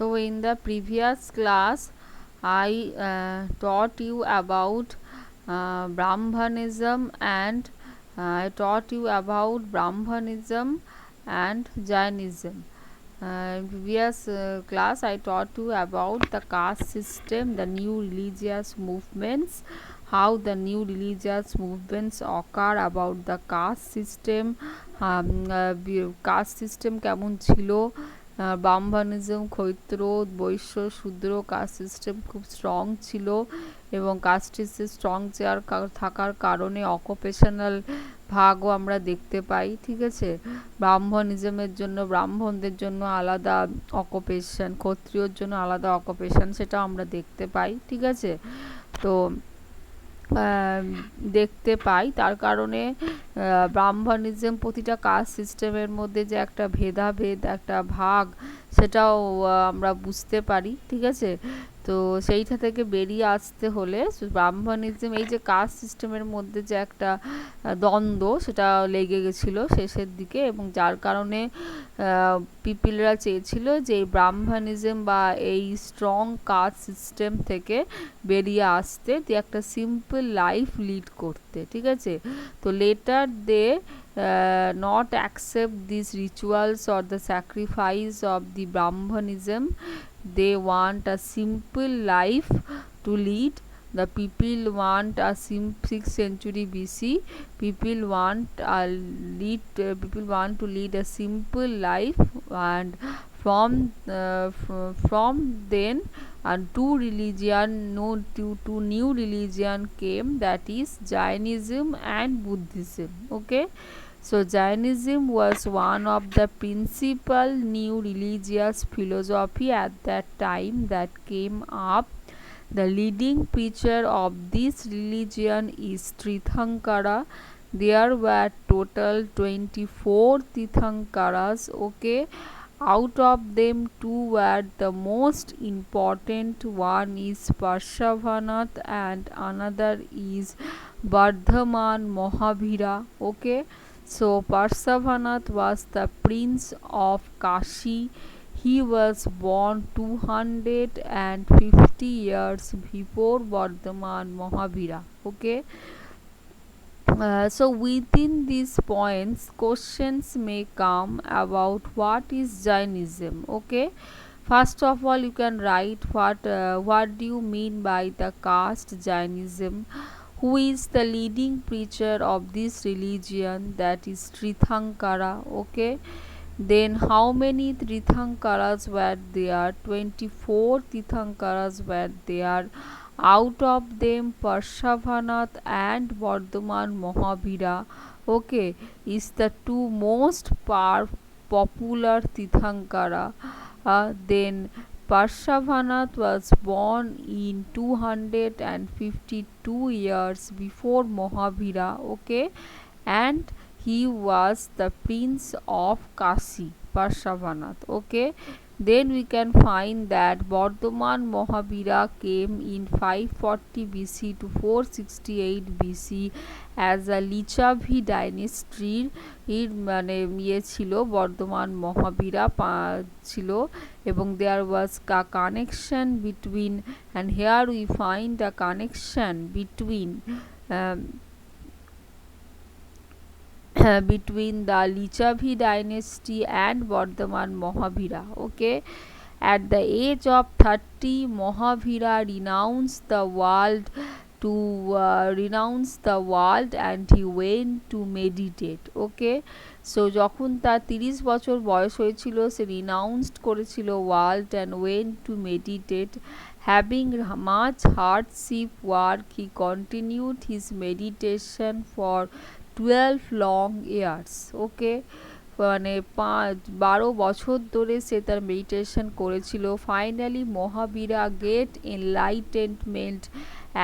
So in the previous class, I taught you about Brahmanism and I taught you about Brahmanism and Jainism. In previous class, I taught you about the caste system, the new religious movements, how the new religious movements occur, about the caste system, caste system কেমন ছিল, ব্রাহ্মণিজম, ক্ষৈত্র, বৈশ্য, শূদ্র caste system খুব strong ছিল এবং caste system strong থাকার কারণে occupational ভাগও আমরা দেখতে পাই। ঠিক আছে, ব্রাহ্মণিজমের জন্য ব্রাহ্মণদের জন্য আলাদা অকুপেশন, ক্ষত্রিয়র জন্য আলাদা অকুপেশন, সেটাও আমরা দেখতে পাই। ঠিক আছে, তো দেখতে পাই তার কারণে ব্রাহ্মণিজম প্রতিটা কাস্ট সিস্টেমের মধ্যে যে একটা ভেদাভেদ, একটা ভাগ, সেটাও আমরা বুঝতে পারি। ঠিক আছে, তো সেইটা থেকে বেরিয়ে আসতে হলে ব্রাহ্মণিজম, এই যে কাস্ট সিস্টেমের মধ্যে যে একটা দ্বন্দ্ব, সেটা লেগে গেছিলো শেষের দিকে, এবং যার কারণে পিপিলরা চেয়েছিল যে এই ব্রাহ্মণিজম বা এই স্ট্রং কাস্ট সিস্টেম থেকে বেরিয়ে আসতে, দিয়ে একটা সিম্পল লাইফ লিড করতে। ঠিক আছে, তো letter they not accept these rituals or the sacrifice of the Brahmanism. They want a simple life to lead. The people want a 6th century BC. People want to lead a simple life, and from then and two new religion came, that is Jainism and Buddhism. Okay, so Jainism was one of the principal new religious philosophy at that time that came up. The leading preacher of this religion is Tirthankara. There were total 24 Tirthankaras. Okay, out of them two were the most important. One is Parshvanath and another is Vardhaman Mahavira. Okay, so Parshvanath was the prince of Kashi. He was born 250 years before Vardhaman Mahavira. Okay, so within these points, questions may come about what is Jainism. Okay, first of all, you can write what do you mean by the caste Jainism? Who is the leading preacher of this religion? That is Tirthankara. Okay, then how many Tirthankaras were there? 24 Tirthankaras were there. Out of them, Parshvanath and Vardhaman Mahavira, okay, is the two most popular Tirthankara. Then Parshvanath was born in 252 years before Mahavira. Okay, and he was the prince of Kashi, Parshvanath. Okay, then we can find that Vardhaman Mahavira came in 540 BC to 468 BC as a Licchavi dynasty. মানে ছিল বর্ধমান মহাবীরা ছিল, এবং there was a connection between, and here we find a connection between between the Licchavi dynasty and Vardhaman Mahavira. Okay, at the age of 30, Mahavira renounced the world and he went to meditate. Okay, so যখন তার 30 বছর বয়স হয়েছিল, সে রিনাউন্সড করেছিল world and went to meditate. Having much hardship work, he continued his meditation for 12 long years. Okay, মানে 12 বছর ধরে সে তার মেডিটেশন করেছিল। Finally Mahavira get enlightenment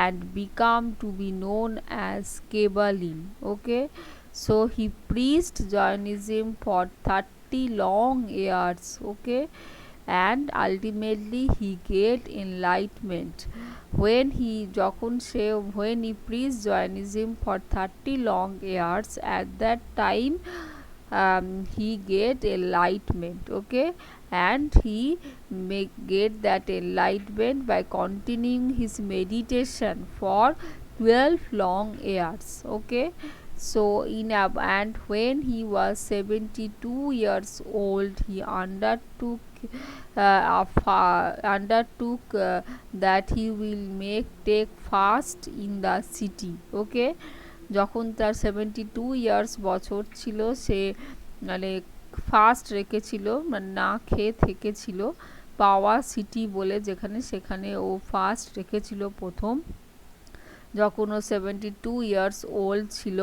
and become to be known as Kebalin. Okay, so he preached Jainism for 30 long years. Okay, and ultimately he get enlightenment. When he preached Jainism for 30 long years, at that time he get enlightenment, okay, and he may get that enlightenment by continuing his meditation for 12 long years, okay. So and when he was 72 years old, he undertook that he will take fast in the city, okay. যখন তার 72 years বছর ছিল, সে মানে fast রেখেছিল, মানে না খেয়ে থেকেছিল পাওয়া সিটি বলে যেখানে, সেখানে ও ফাস্ট রেখেছিল প্রথম, যখন ও 72 ইয়ার্স ওল্ড ছিল।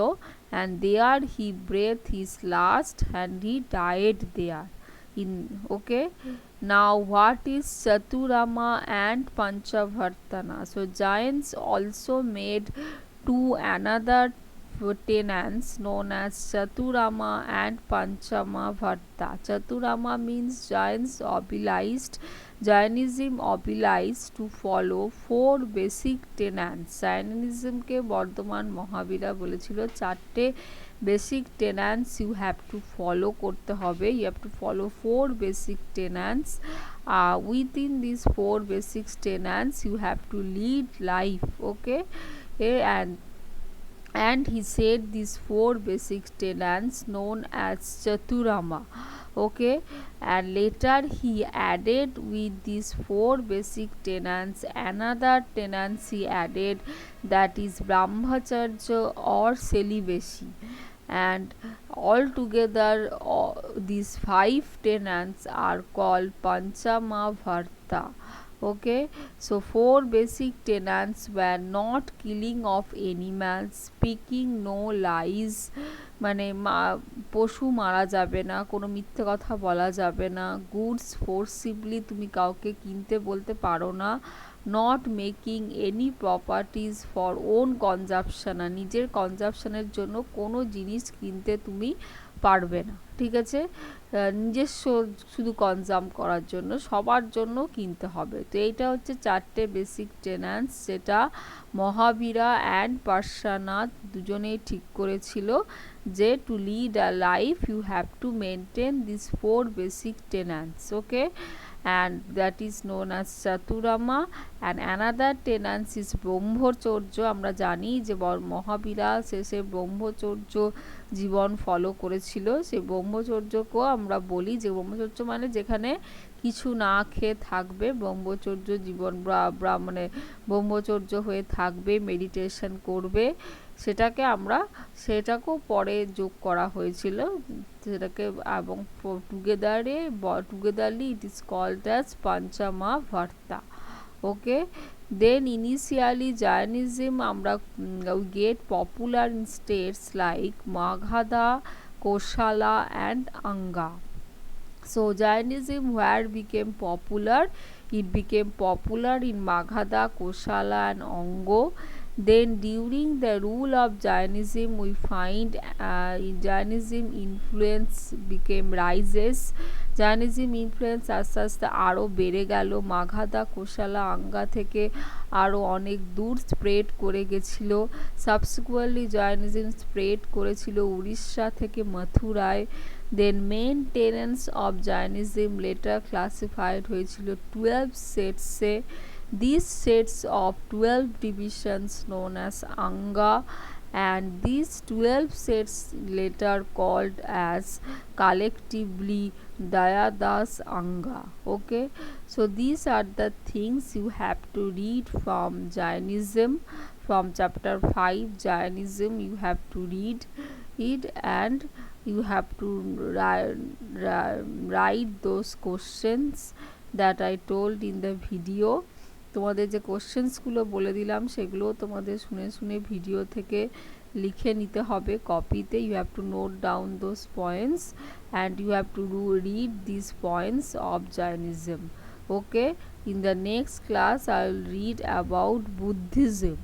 And there he breath his last and he died there in, okay. Now what is Chaturama and Panchavartana? So giants also made two another tenants known as Chaturama and Panchamavarta. Chaturama means giants obliged, Jainism obliged to follow four basic tenets. Jainism কে বর্ধমান মহাবীরা বলেছিল চারটে basic tenets you have to follow করতে হবে, you have to follow 4 basic tenets, within this 4 basic tenets you have to lead life, okay. and he said these 4 basic tenets known as Chaturama, okay. And later he added with these 4 basic tenets another tenets he added, that is Brahmacharya or celibacy, and altogether these 5 tenets are called Panchamavarta, okay. So 4 basic tenets were not killing of animals, speaking no lies, মানে পশু মারা যাবে না, কোনো মিথ্যে কথা বলা যাবে না, গুডস ফোর্সিবলি তুমি কাউকে কিনতে বলতে পারো না, not making any properties for own consumption, নিজের কনজাপশনের জন্য কোনো জিনিস কিনতে তুমি পারবে না, ঠিক আছে, নিজস্ব শুধু কনজাম করার জন্য, সবার জন্য কিনতে হবে। তো এইটা হচ্ছে 4টে বেসিক টেন্যান্স, যেটা মহাবীরা অ্যান্ড পার্শ্বনাথ দুজনেই ঠিক করেছিল, যে to lead a life you have to maintain this 4 basic tenets, okay. and that is known as Chaturama, and another tenets is ব্রহ্মচর্য। আমরা জানি যে মহাবীরা শেষে ব্রহ্মচর্য জীবন ফলো করেছিল, সেই ব্রহ্মচর্যকেও আমরা বলি যে ব্রহ্মচর্য মানে যেখানে কিছু না খেয়ে থাকবে, ব্রহ্মচর্য জীবন মানে ব্রহ্মচর্য হয়ে থাকবে, মেডিটেশন করবে, সেটাকেও পরে যোগ করা হয়েছিল সেটাকে, এবং togetherly it is called as Panchamavarta, okay. Then initially Jainism we get popular in states like Magadha, Koshala and Anga. So Jainism where became popular, it became popular in Magadha, Koshala and Ongo. Then during the rule of Jainism we find Jainism influence became rises, Jainism influence আস্তে আস্তে আরও বেড়ে গেল, মাঘাদা, কোশালা, আঙ্গা থেকে আরও অনেক দূর spread করে গেছিল। সাবসিকুয়েন্টলি Jainism স্প্রেড করেছিল উড়িষ্যা থেকে মথুরায়। Then main tenets of Jainism later classified হয়েছিল 12 সেটসে। These sets of 12 divisions known as Anga, and these 12 sets later called as collectively Dayadas Anga, okay. So these are the things you have to read from Jainism, from chapter 5 Jainism you have to read it, and you have to write those questions that I told in the video. তোমাদের যে কোশ্চেন্সগুলো বলে দিলাম সেগুলো তোমাদের শুনে শুনে video থেকে লিখে নিতে হবে কপিতে। You have to note down those points and you have to read this points of Jainism, okay. In the next class I will read about Buddhism.